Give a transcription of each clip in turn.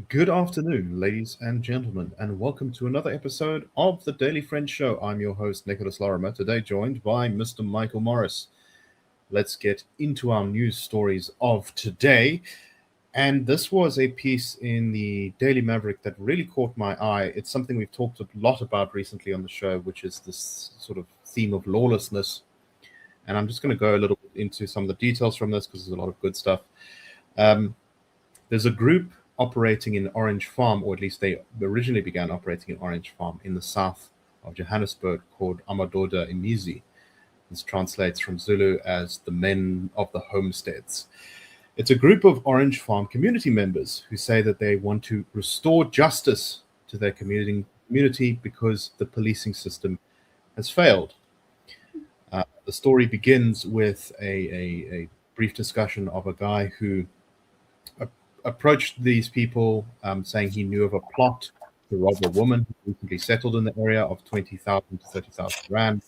Good afternoon, ladies and gentlemen, and welcome to another episode of the Daily Friend Show. I'm your host, Nicholas Lorimer, today joined by Mr. Michael Morris. Let's get into our news stories of today. And this was a piece in the Daily Maverick that really caught my eye. It's something we've talked a lot about recently on the show, which is this sort of theme of lawlessness. And I'm just going to go a little bit into some of the details from this because there's a lot of good stuff. Um, there's a group operating in Orange Farm, or at least they originally began operating in Orange Farm in the south of Johannesburg, called Amadoda Imizi. This translates from Zulu as the men of the homesteads. It's a group of Orange Farm community members who say that they want to restore justice to their community because the policing system has failed. The story begins with a brief discussion of a guy who approached these people, saying he knew of a plot to rob a woman who recently settled in the area of 20,000 to 30,000 rand.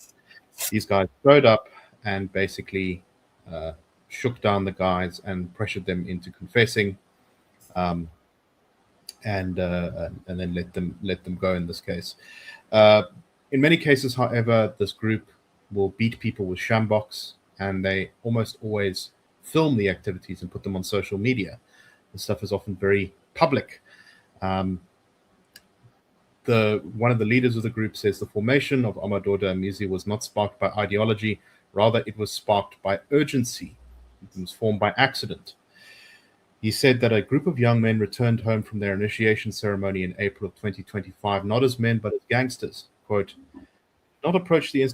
These guys showed up and basically uh, shook down the guys and pressured them into confessing, um, and then let them go. In this case, uh, in many cases, however, this group will beat people with shambok, and they almost always film the activities and put them on social media. The stuff is often very public. Um, the One of the leaders of the group says the formation of Amadoda Imizi was not sparked by ideology, rather it was sparked by urgency. It was formed by accident. He said that a group of young men returned home from their initiation ceremony in April of 2025, not as men but as gangsters. Quote, not approach the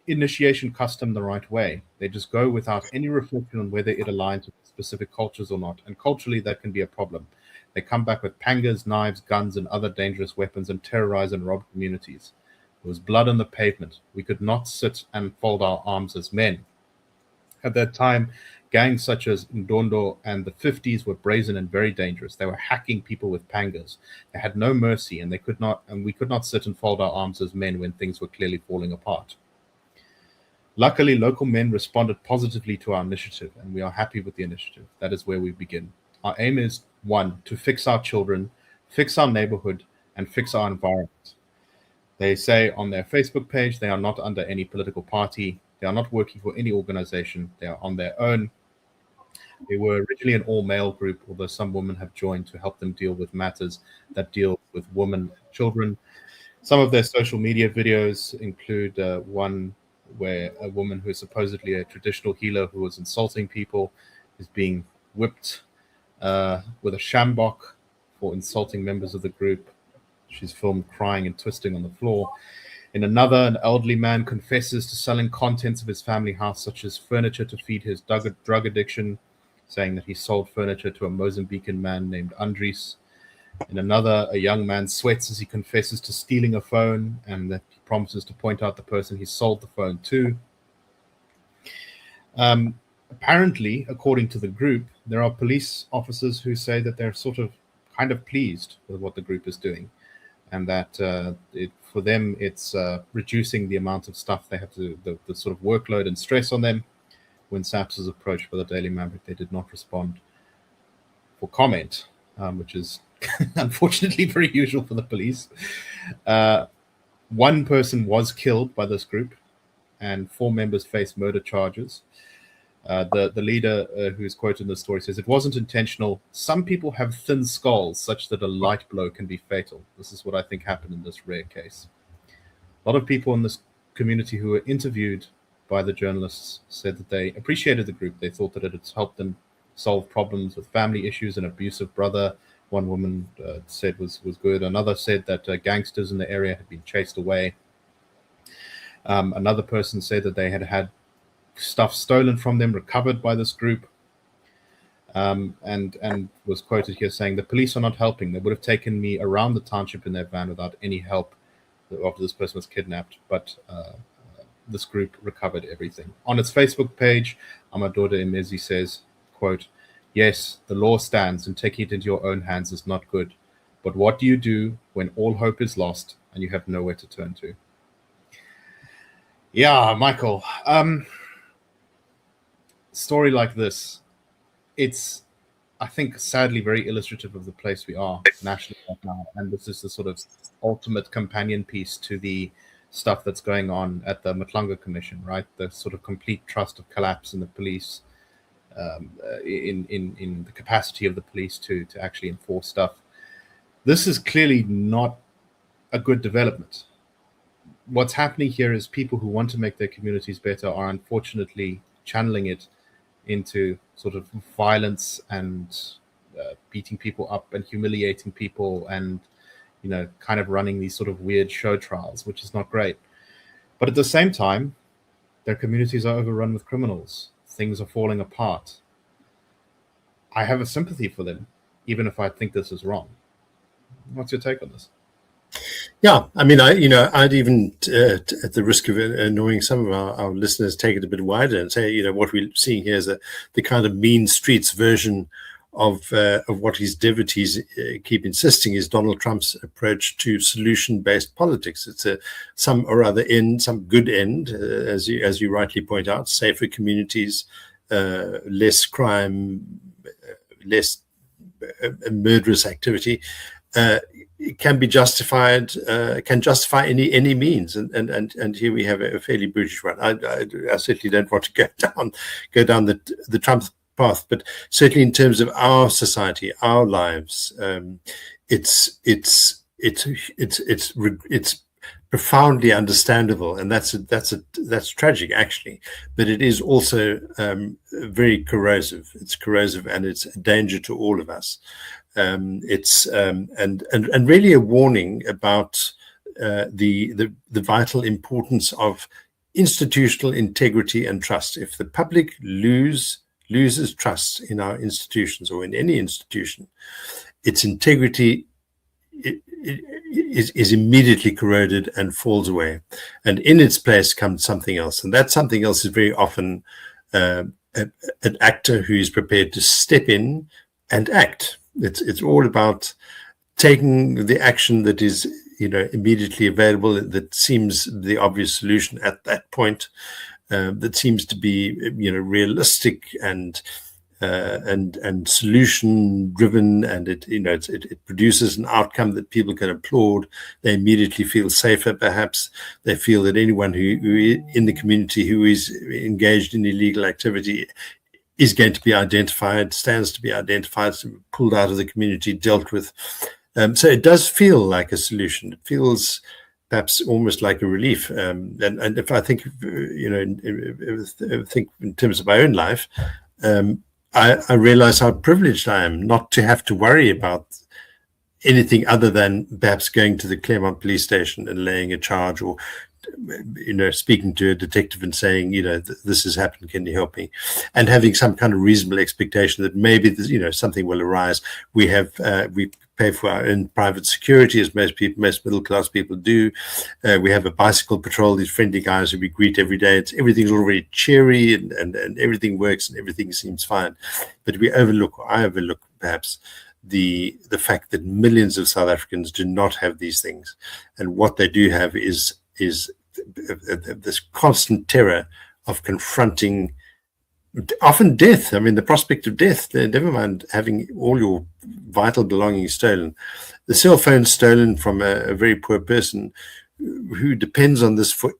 initiation custom the right way. They just go without any reflection on whether it aligns with specific cultures or not. And culturally, that can be a problem. They come back with pangas, knives, guns, and other dangerous weapons and terrorize and rob communities. There was blood on the pavement. We could not sit and fold our arms as men. At that time, gangs such as Ndondo and the 50s were brazen and very dangerous. They were hacking people with pangas. They had no mercy, and we could not sit and fold our arms as men when things were clearly falling apart. Luckily, local men responded positively to our initiative, and we are happy with the initiative. That is where we begin. Our aim is, one, to fix our children, fix our neighborhood, and fix our environment. They say on their Facebook page they are not under any political party. They are not working for any organization. They are on their own. They were originally an all-male group, although some women have joined to help them deal with matters that deal with women and children. Some of their social media videos include one where a woman who is supposedly a traditional healer who was insulting people is being whipped with a shambok for insulting members of the group. She's filmed crying and twisting on the floor. In another, an elderly man confesses to selling contents of his family house, such as furniture to feed his drug addiction, saying that he sold furniture to a Mozambican man named Andres. In another, a young man sweats as he confesses to stealing a phone and that he promises to point out the person he sold the phone to. Apparently, according to the group, there are police officers who say that they're sort of kind of pleased with what the group is doing, and that for them it's reducing the amount of stuff they have to, the sort of workload and stress on them. When SAPS was approached by the Daily Maverick, they did not respond for comment, which is unfortunately very usual for the police. One person was killed by this group, and 4 members face murder charges. The leader, who is quoted in the story, says, it wasn't intentional. Some people have thin skulls such that a light blow can be fatal. This is what I think happened in this rare case. A lot of people in this community who were interviewed by the journalists said that they appreciated the group. They thought that it had helped them solve problems with family issues. An abusive brother, one woman said was good. Another said that gangsters in the area had been chased away. Another person said that they had had stuff stolen from them, recovered by this group, and was quoted here saying, the police are not helping. They would have taken me around the township in their van without any help after this person was kidnapped, but this group recovered everything. On its Facebook page, Amadoda Imizi says, quote, yes, the law stands, and taking it into your own hands is not good. But what do you do when all hope is lost and you have nowhere to turn to? Yeah, Michael. Story like this, it's I think, sadly, very illustrative of the place we are nationally right now. And this is the sort of ultimate companion piece to the stuff that's going on at the Matlanga Commission, right? The sort of complete trust of collapse in the police, in the capacity of the police to actually enforce stuff. This is clearly not a good development. What's happening here is people who want to make their communities better are unfortunately channeling it into sort of violence and beating people up and humiliating people, and kind of running these sort of weird show trials, which is not great. But at the same time, their communities are overrun with criminals. Things are falling apart. I have a sympathy for them, even if I think this is wrong. What's your take on this? Yeah, I mean, I'd even, at the risk of annoying some of our listeners, take it a bit wider and say, what we're seeing here is the kind of mean streets version of what his devotees keep insisting is Donald Trump's approach to solution-based politics. It's some or other end, some good end, as you rightly point out, safer communities, less crime, less murderous activity. Can be justified, can justify any means, and here we have a fairly brutish one. I certainly don't want to go down the Trump path, but certainly in terms of our society, our lives, it's profoundly understandable, and that's tragic actually, but it is also very corrosive. It's corrosive, and it's a danger to all of us. It's and really a warning about the vital importance of institutional integrity and trust. If the public loses trust in our institutions or in any institution, its integrity is immediately corroded and falls away, and in its place comes something else, and that something else is very often an actor who is prepared to step in and act. It's all about taking the action that is, immediately available, that seems the obvious solution at that point, that seems to be, realistic and solution driven, and it produces an outcome that people can applaud. They immediately feel safer. Perhaps they feel that anyone who in the community who is engaged in illegal activity is going to be identified, stands to be identified, pulled out of the community, dealt with. So it does feel like a solution. It feels perhaps almost like a relief. And if I think, think in terms of my own life, I realize how privileged I am not to have to worry about anything other than perhaps going to the Claremont police station and laying a charge, or speaking to a detective and saying, this has happened, can you help me? And having some kind of reasonable expectation that maybe, something will arise. We pay for our own private security, as most middle-class people do. We have a bicycle patrol, these friendly guys who we greet every day. Everything's already cheery and everything works and everything seems fine. But I overlook perhaps the fact that millions of South Africans do not have these things. And what they do have is this constant terror of confronting often death. I mean, the prospect of death, never mind having all your vital belongings stolen. The cell phone stolen from a very poor person who depends on this for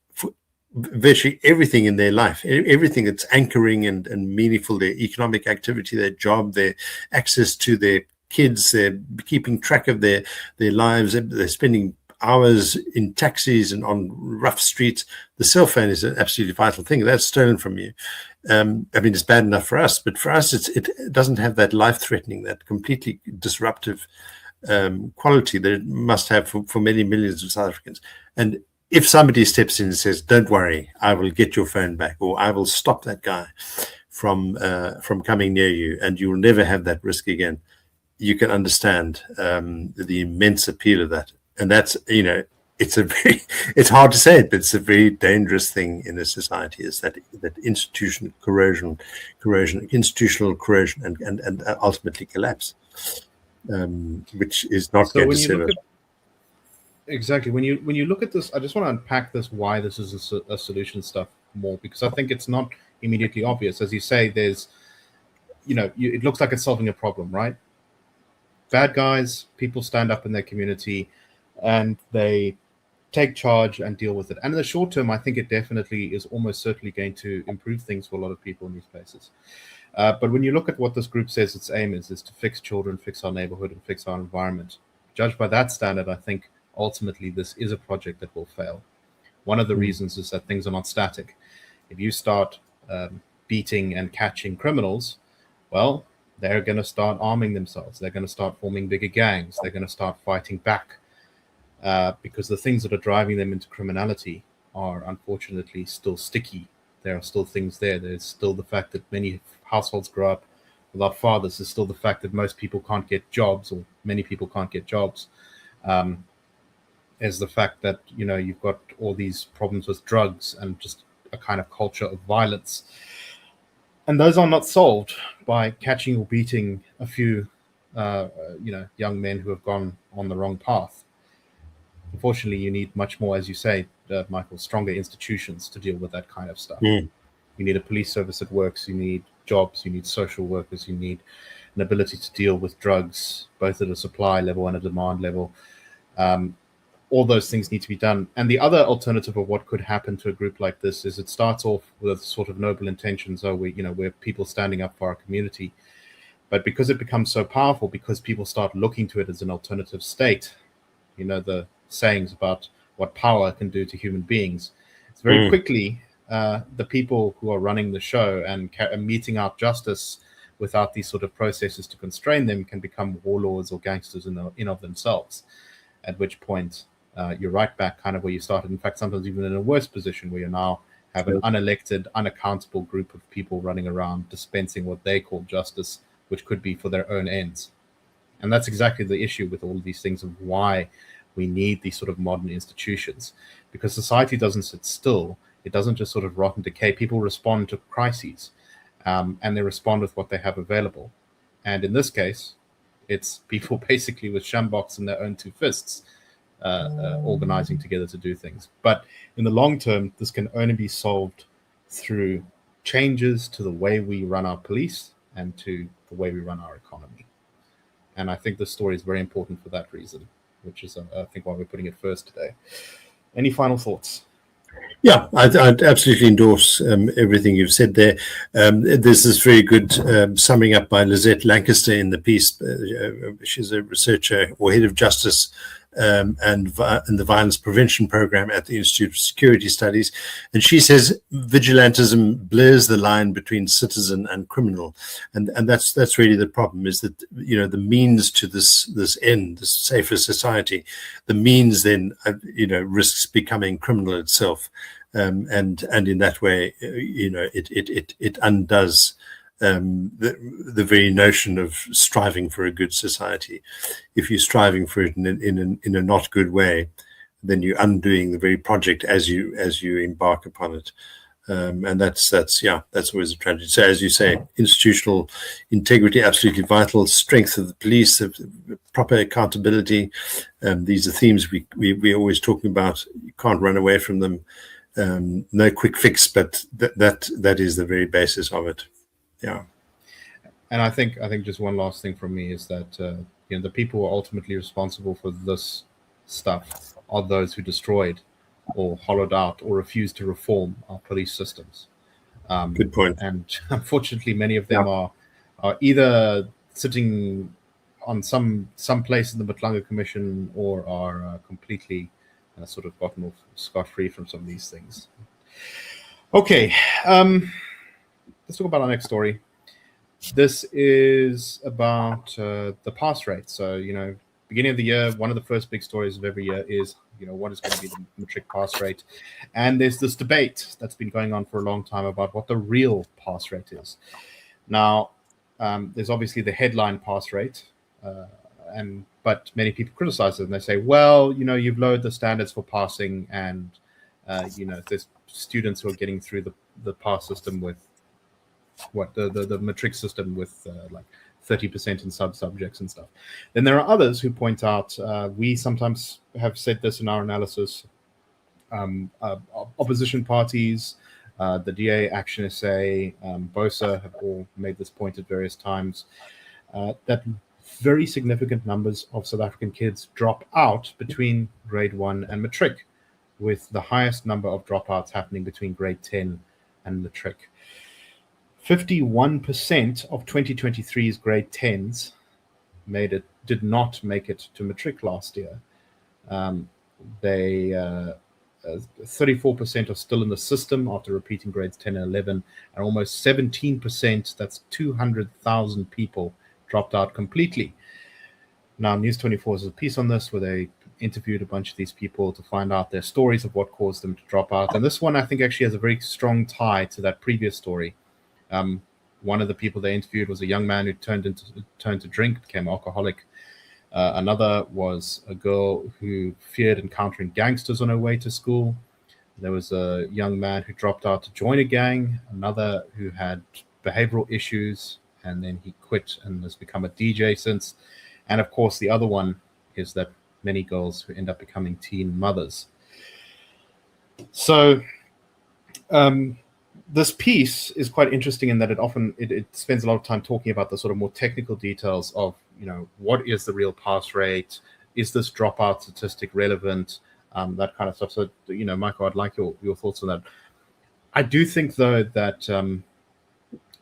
virtually everything in their life, everything that's anchoring and meaningful, their economic activity, their job, their access to their kids, they're keeping track of their lives, they're spending hours in taxis and on rough streets. The cell phone is an absolutely vital thing. That's stolen from you. I mean, it's bad enough for us, but for us, it doesn't have that life-threatening, that completely disruptive quality that it must have for many millions of South Africans. And if somebody steps in and says, "Don't worry, I will get your phone back," or "I will stop that guy from coming near you, and you will never have that risk again," you can understand the immense appeal of that. And that's, it's hard to say it, but it's a very dangerous thing in a society, is that institutional corrosion, and ultimately collapse, which is not going to serve us. Exactly. When you look at this, I just want to unpack this, why this is a solution stuff more, because I think it's not immediately obvious. As you say, there's it looks like it's solving a problem, right? Bad guys, people stand up in their community and they take charge and deal with it. And in the short term, I think it definitely is almost certainly going to improve things for a lot of people in these places. But when you look at what this group says its aim is to fix children, fix our neighborhood, and fix our environment, judged by that standard, I think ultimately this is a project that will fail. One of the reasons is that things are not static. If you start beating and catching criminals, well, they're going to start arming themselves. They're going to start forming bigger gangs. They're going to start fighting back because the things that are driving them into criminality are unfortunately still sticky. There are still things there. There's still the fact that many households grow up without fathers. There's still the fact that most people can't get jobs, or many people can't get jobs. There's the fact that, you've got all these problems with drugs and just a kind of culture of violence. And those are not solved by catching or beating a few, young men who have gone on the wrong path. Unfortunately, you need much more, as you say, Michael, stronger institutions to deal with that kind of stuff. You need a police service that works. You need jobs. You need social workers. You need an ability to deal with drugs, both at a supply level and a demand level. All those things need to be done. And the other alternative of what could happen to a group like this is it starts off with sort of noble intentions. We're people standing up for our community. But because it becomes so powerful, because people start looking to it as an alternative state, the sayings about what power can do to human beings, it's very quickly the people who are running the show and meting out justice without these sort of processes to constrain them can become warlords or gangsters in of themselves, at which point you're right back kind of where you started. In fact, sometimes even in a worse position where you now have an unelected, unaccountable group of people running around dispensing what they call justice, which could be for their own ends. And that's exactly the issue with all of these things of why we need these sort of modern institutions, because society doesn't sit still. It doesn't just sort of rot and decay. People respond to crises, and they respond with what they have available. And in this case, it's people basically with shambox in their own two fists organizing together to do things. But in the long term, this can only be solved through changes to the way we run our police and to the way we run our economy. And I think this story is very important for that reason, which is, I think, why we're putting it first today. Any final thoughts? Yeah, I'd absolutely endorse everything you've said there. There's this very good summing up by Lizette Lancaster in the piece. She's a researcher or head of justice and the violence prevention program at the Institute of Security Studies. And she says vigilantism blurs the line between citizen and criminal. And that's really the problem, is that, the means to this end, this safer society, the means then, risks becoming criminal itself. And in that way, it undoes the very notion of striving for a good society. If you're striving for it in a not good way, then you're undoing the very project as you embark upon it. And that's always a tragedy. So, as you say, institutional integrity absolutely vital. Strength of the police, proper accountability. These are themes we're always talking about. You can't run away from them. No quick fix, but that is the very basis of it. Yeah. And I think just one last thing from me is that the people who are ultimately responsible for this stuff are those who destroyed or hollowed out or refused to reform our police systems. Good point. And unfortunately, many of them are either sitting on some place in the Matlanga Commission or are completely sort of gotten off scot-free from some of these things. Okay. Let's talk about our next story. This is about the pass rate. So, beginning of the year, one of the first big stories of every year is, what is going to be the matric pass rate. And there's this debate that's been going on for a long time about what the real pass rate is. Now, there's obviously the headline pass rate, but many people criticize it and they say, well, you've lowered the standards for passing, and there's students who are getting through the pass system with the matric system with like 30% in sub-subjects and stuff. Then there are others who point out, we sometimes have said this in our analysis, opposition parties, The DA, Action SA, BOSA have all made this point at various times, that very significant numbers of South African kids drop out between grade 1 and matric, with the highest number of dropouts happening between grade 10 and matric. 51% of 2023's grade 10s did not make it to matric last year. 34% are still in the system after repeating grades 10 and 11, and almost 17%, that's 200,000 people, dropped out completely. Now, News 24 has a piece on this where they interviewed a bunch of these people to find out their stories of what caused them to drop out. And this one, I think, actually has a very strong tie to that previous story. One of the people they interviewed was a young man who turned to drink, became alcoholic. Another was a girl who feared encountering gangsters on her way to school. There was a young man who dropped out to join a gang. Another who had behavioral issues, and then he quit and has become a DJ since. And of course, the other one is that many girls who end up becoming teen mothers. So this piece is quite interesting in that it spends a lot of time talking about the sort of more technical details of, what is the real pass rate? Is this dropout statistic relevant? That kind of stuff. So, Michael, I'd like your thoughts on that. I do think, though, that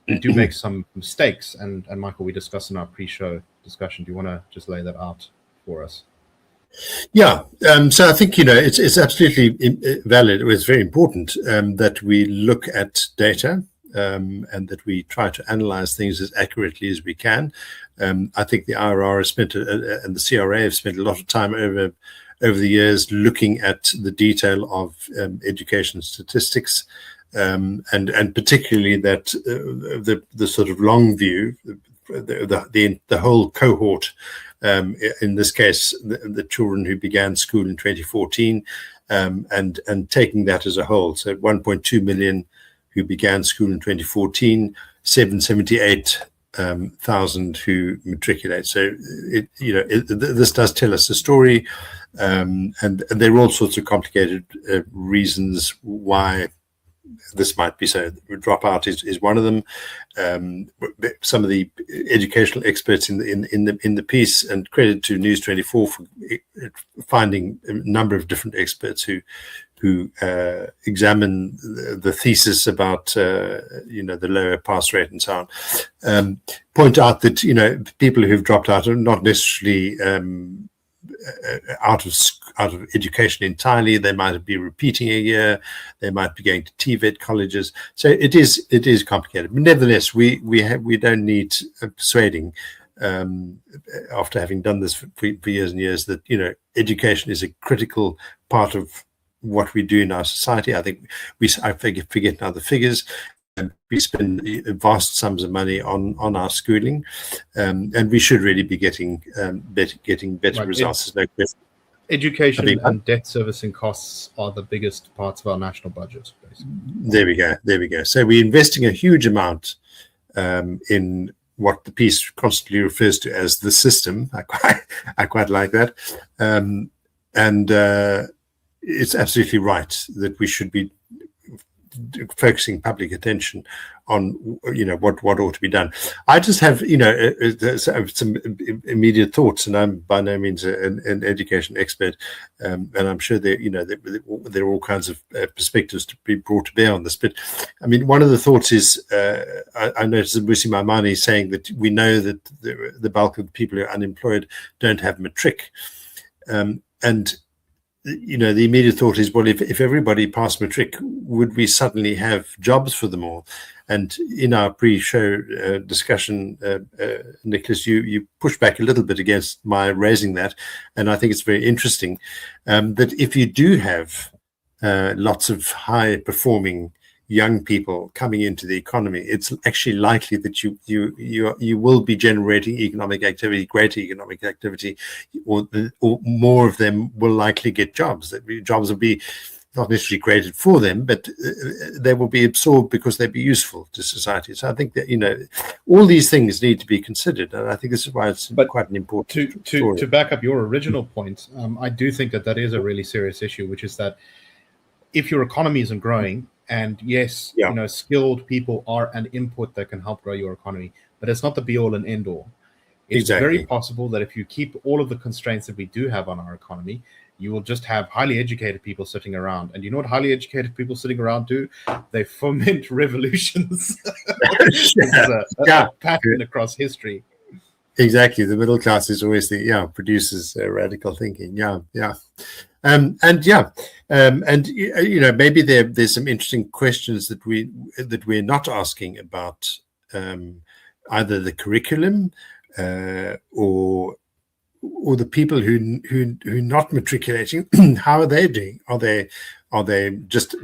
we do make some mistakes. And Michael, we discussed in our pre-show discussion. Do you want to just lay that out for us? Yeah. So I think, it's absolutely valid. It's very important that we look at data and that we try to analyze things as accurately as we can. I think the IRR has spent and the CRA have spent a lot of time over the years looking at the detail of education statistics, and particularly that the sort of long view, the whole cohort. In this case, the children who began school in 2014, and taking that as a whole. So 1.2 million who began school in 2014, 778,000 who matriculate. So this does tell us a story, and there are all sorts of complicated reasons why this might be so. Dropout is one of them. Some of the educational experts in the piece, and credit to News 24 for finding a number of different experts who examine the thesis about the lower pass rate and so on. Point out that people who've dropped out are not necessarily out of education entirely. They might be repeating a year. They might be going to TVET colleges. So it is complicated. But nevertheless, we don't need persuading, after having done this for years and years, that education is a critical part of what we do in our society. I think I forget now the figures. We spend vast sums of money on our schooling, and we should really be getting better results. No question. Education and debt servicing costs are the biggest parts of our national budget, basically. There we go. So we're investing a huge amount in what the piece constantly refers to as the system. I quite like that, and it's absolutely right that we should be focusing public attention on what ought to be done. I just have some immediate thoughts, and I'm by no means an education expert, and I'm sure there are all kinds of perspectives to be brought to bear on this. But I mean, one of the thoughts is I noticed that Musi Maimane saying that we know that the bulk of the people who are unemployed don't have matric, and the immediate thought is, well, if everybody passed matric, would we suddenly have jobs for them all? And in our pre-show discussion, Nicholas, you pushed back a little bit against my raising that, and I think it's very interesting that if you do have lots of high-performing young people coming into the economy, it's actually likely that you will be generating economic activity, greater economic activity, or more of them will likely get jobs. Jobs will be not necessarily created for them, but they will be absorbed because they'll be useful to society. So I think that all these things need to be considered, and I think this is why it's quite an important to back up your original point. I do think that is a really serious issue, which is that if your economy isn't growing And yes, Yeah. skilled people are an input that can help grow your economy, but it's not the be all and end all. It's very Exactly. possible that if you keep all of the constraints that we do have on our economy, you will just have highly educated people sitting around. And you know what highly educated people sitting around do? They foment revolutions. This is Yeah. a pattern across history. Exactly. The middle class is always produces radical thinking. Yeah. And maybe there's some interesting questions that we're not asking about either the curriculum or the people who not matriculating. How are they doing? Are they just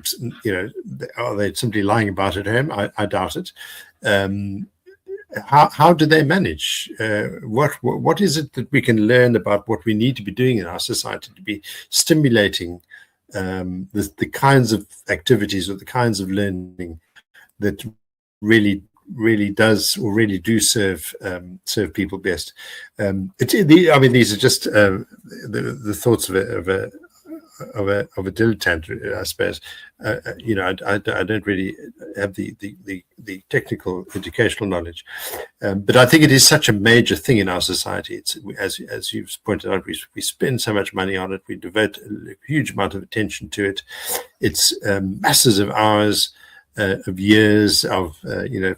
are they simply lying about at home? I doubt it. How do they manage? What is it that we can learn about what we need to be doing in our society to be stimulating the kinds of activities or the kinds of learning that really does or really do serve people best? These are just the thoughts of a dilettante, I suppose. I don't really have the technical educational knowledge, but I think it is such a major thing in our society. It's as you've pointed out, we spend so much money on it. We devote a huge amount of attention to it. It's masses of hours, of years of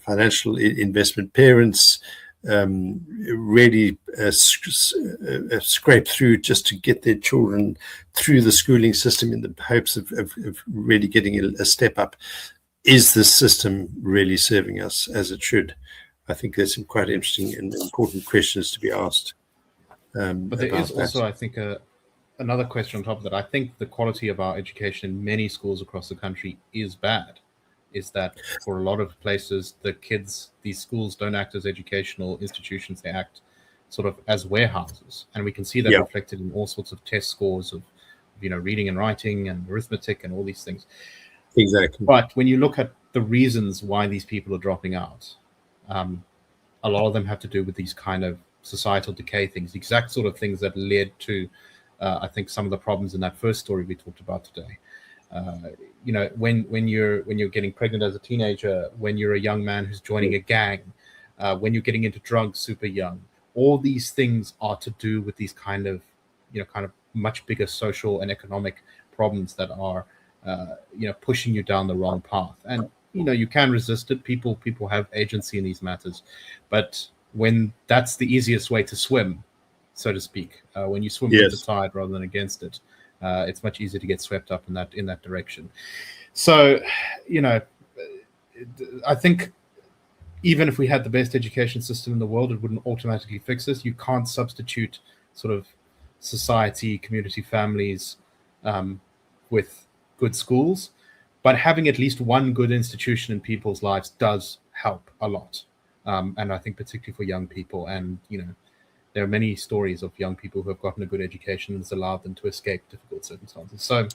financial investment. Parents really scrape through just to get their children through the schooling system in the hopes of really getting a step up. Is this system really serving us as it should? I think there's some quite interesting and important questions to be asked. But there is also, I think, another question on top of that. I think the quality of our education in many schools across the country is bad. Is that for a lot of places, these schools don't act as educational institutions. They act sort of as warehouses. And we can see that reflected in all sorts of test scores of, reading and writing and arithmetic and all these things. Exactly. But when you look at the reasons why these people are dropping out, a lot of them have to do with these kind of societal decay things, the exact sort of things that led to, I think, some of the problems in that first story we talked about today. When you're getting pregnant as a teenager, when you're a young man who's joining a gang, when you're getting into drugs super young, all these things are to do with these kind of much bigger social and economic problems that are pushing you down the wrong path. And you can resist it. People have agency in these matters, but when that's the easiest way to swim, so to speak, when you swim with the tide rather than against it, it's much easier to get swept up in that direction. So, I think even if we had the best education system in the world, it wouldn't automatically fix this. You can't substitute sort of society, community, families with good schools, but having at least one good institution in people's lives does help a lot. And I think particularly for young people, and there are many stories of young people who have gotten a good education and has allowed them to escape difficult circumstances. So,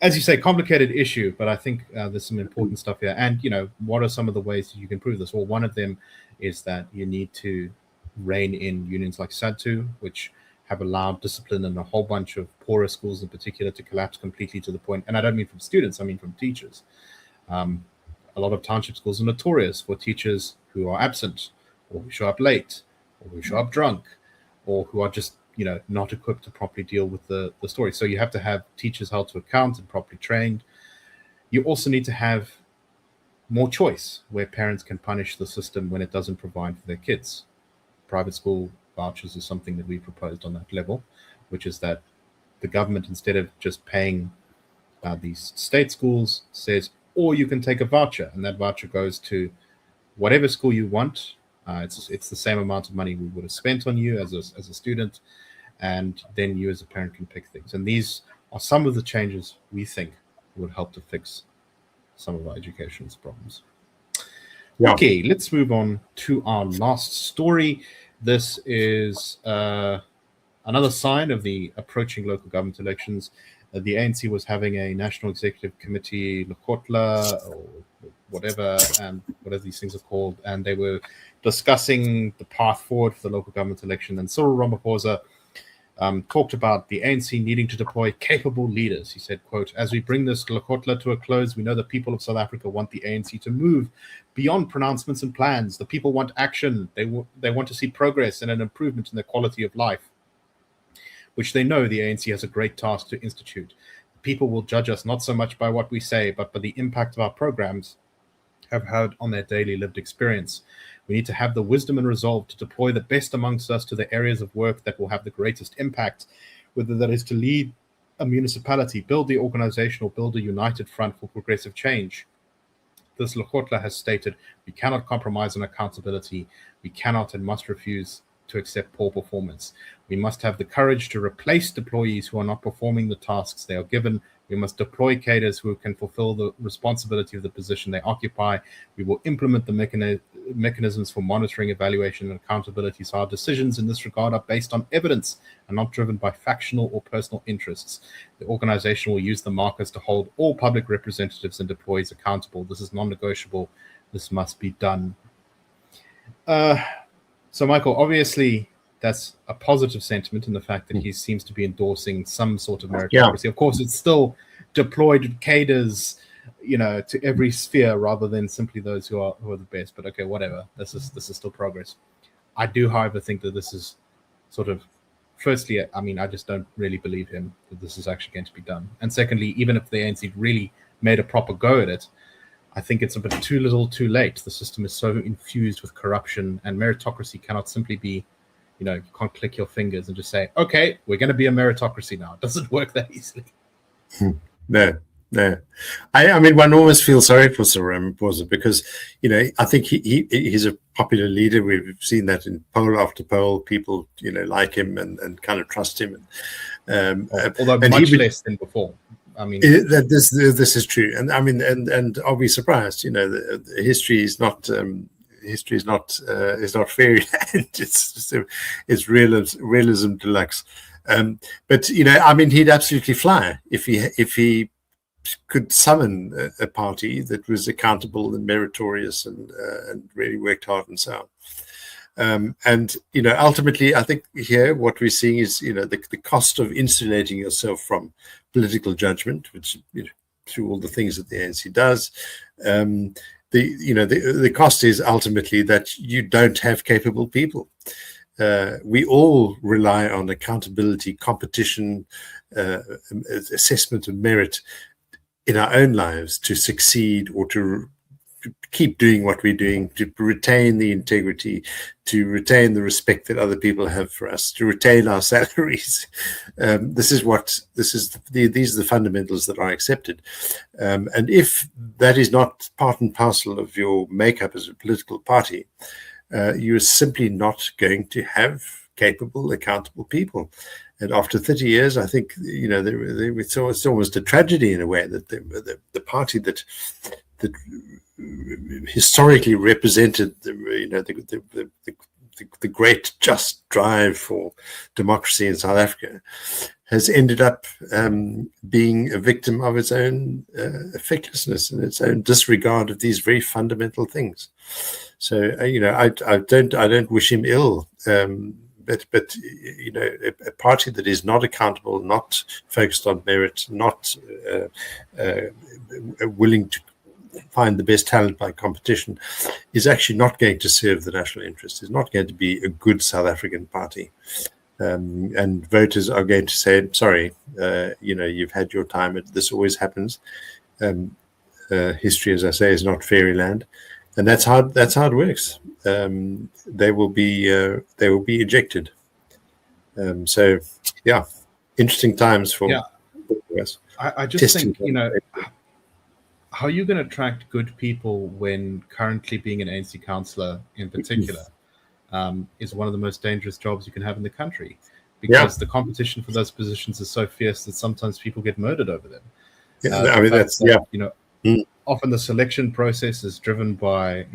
as you say, complicated issue, but I think there's some important stuff here. And, what are some of the ways that you can prove this? Well, one of them is that you need to rein in unions like SADTU, which have allowed discipline in a whole bunch of poorer schools in particular to collapse completely to the point. And I don't mean from students, I mean from teachers. A lot of township schools are notorious for teachers who are absent or who show up late, or who show up drunk, or who are just not equipped to properly deal with the story. So you have to have teachers held to account and properly trained. You also need to have more choice, where parents can punish the system when it doesn't provide for their kids. Private school vouchers is something that we proposed on that level, which is that the government, instead of just paying these state schools, says, or you can take a voucher, and that voucher goes to whatever school you want. It's the same amount of money we would have spent on you as a student, and then you as a parent can pick things. And these are some of the changes we think would help to fix some of our education's problems. Okay, let's move on to our last story. This is another sign of the approaching local government elections. The ANC was having a National Executive Committee, Lekotla, or whatever these things are called, and they were discussing the path forward for the local government election. And Cyril Ramaphosa talked about the ANC needing to deploy capable leaders. He said, quote, "As we bring this Lekgotla to a close, we know the people of South Africa want the ANC to move beyond pronouncements and plans. The people want action. They want to see progress and an improvement in their quality of life, which they know the ANC has a great task to institute. People will judge us not so much by what we say, but by the impact of our programs have had on their daily lived experience. We need to have the wisdom and resolve to deploy the best amongst us to the areas of work that will have the greatest impact, whether that is to lead a municipality, build the organization, or build a united front for progressive change. This Lekgotla has stated, we cannot compromise on accountability. We cannot and must refuse to accept poor performance. We must have the courage to replace deployees who are not performing the tasks they are given. We must deploy cadres who can fulfill the responsibility of the position they occupy. We will implement the mechanisms for monitoring, evaluation, and accountability, so our decisions in this regard are based on evidence and not driven by factional or personal interests. The organization will use the markers to hold all public representatives and deployees accountable. This is non-negotiable. This must be done." So, Michael, obviously, that's a positive sentiment in the fact that he seems to be endorsing some sort of meritocracy. Of course, it's still deployed cadres, to every sphere rather than simply those who are the best. But okay, whatever. This is still progress. I do, however, think that this is sort of, firstly, I just don't really believe him that this is actually going to be done. And secondly, even if the ANC really made a proper go at it, I think it's a bit too little, too late. The system is so infused with corruption, and meritocracy cannot simply be, you can't click your fingers and just say, okay, we're going to be a meritocracy now. It doesn't work that easily. No. I mean, one almost feels sorry for Sir Ramaphosa because, I think he's a popular leader. We've seen that in poll after poll. People, like him and kind of trust him. Although much less than before. I mean, this is true, and I mean, and I'll be surprised. The history is not fairyland. It's realism deluxe. But he'd absolutely fly if he could summon a party that was accountable and meritorious and really worked hard and so on. And ultimately, I think here what we're seeing is the cost of insulating yourself from political judgment, which through all the things that the ANC does. The cost is ultimately that you don't have capable people. We all rely on accountability, competition, assessment of merit in our own lives to succeed or to keep doing what we're doing, to retain the integrity, to retain the respect that other people have for us, to retain our salaries. These are the fundamentals that are accepted. And if that is not part and parcel of your makeup as a political party, you're simply not going to have capable, accountable people. And after 30 years, I think, it's almost a tragedy in a way that the party that historically represented the great just drive for democracy in South Africa has ended up being a victim of its own effectlessness and its own disregard of these very fundamental things. So I don't wish him ill, but a party that is not accountable, not focused on merit, not willing to find the best talent by competition is actually not going to serve the national interest. It's not going to be a good South African party. And voters are going to say, sorry, you've had your time. This always happens. History, as I say, is not fairyland. And that's how it works. They will be ejected. So, yeah, interesting times for us. I just think, how are you going to attract good people when currently being an ANC councillor in particular is one of the most dangerous jobs you can have in the country, because the competition for those positions is so fierce that sometimes people get murdered over them. Often the selection process is driven by,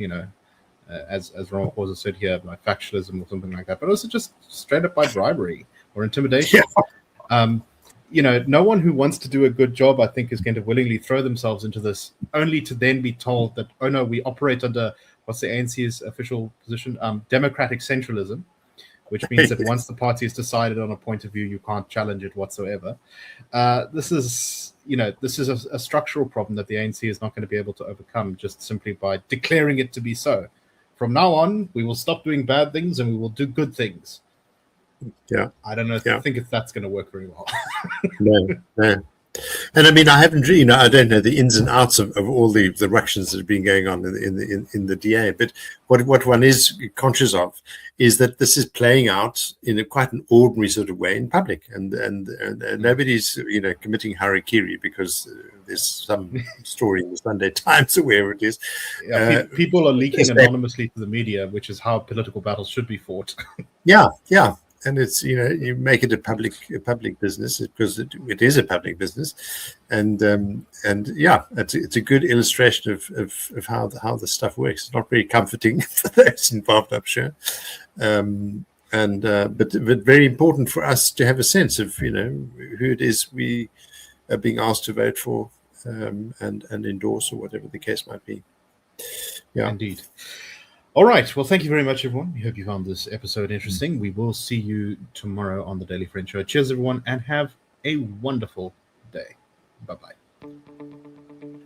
as Ramaphosa said here, by factionalism or something like that, but also just straight up by bribery or intimidation. No one who wants to do a good job, I think, is going to willingly throw themselves into this, only to then be told that, oh no, we operate under what's the ANC's official position, democratic centralism, which means that once the party has decided on a point of view, you can't challenge it whatsoever. This is a structural problem that the ANC is not going to be able to overcome just simply by declaring it to be so. From now on, we will stop doing bad things and we will do good things. Yeah, I don't know. I think that's going to work very well. No. And I mean, I haven't really, I don't know the ins and outs of all the ructions that have been going on in the DA. But what one is conscious of is that this is playing out in quite an ordinary sort of way in public, and nobody's committing harakiri because there's some story in the Sunday Times or wherever it is. Yeah, people are leaking anonymously to the media, which is how political battles should be fought. Yeah. And it's you make it a public business because it is a public business, and yeah, it's a good illustration of how the stuff works. It's not very comforting for those involved, I'm sure, but very important for us to have a sense of who it is we are being asked to vote for and endorse, or whatever the case might be. Yeah, indeed. All right. Well, thank you very much, everyone. We hope you found this episode interesting. We will see you tomorrow on the Daily Friend Show. Cheers, everyone, and have a wonderful day. Bye-bye.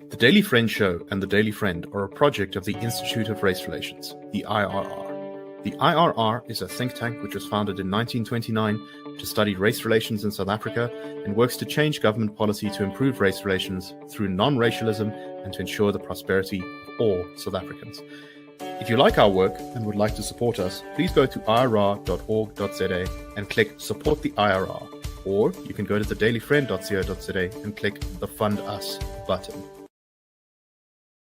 The Daily Friend Show and the Daily Friend are a project of the Institute of Race Relations, the IRR. The IRR is a think tank which was founded in 1929 to study race relations in South Africa and works to change government policy to improve race relations through non-racialism and to ensure the prosperity of all South Africans. If you like our work and would like to support us, please go to irr.org.za and click Support the IRR. Or you can go to thedailyfriend.co.za and click the Fund Us button.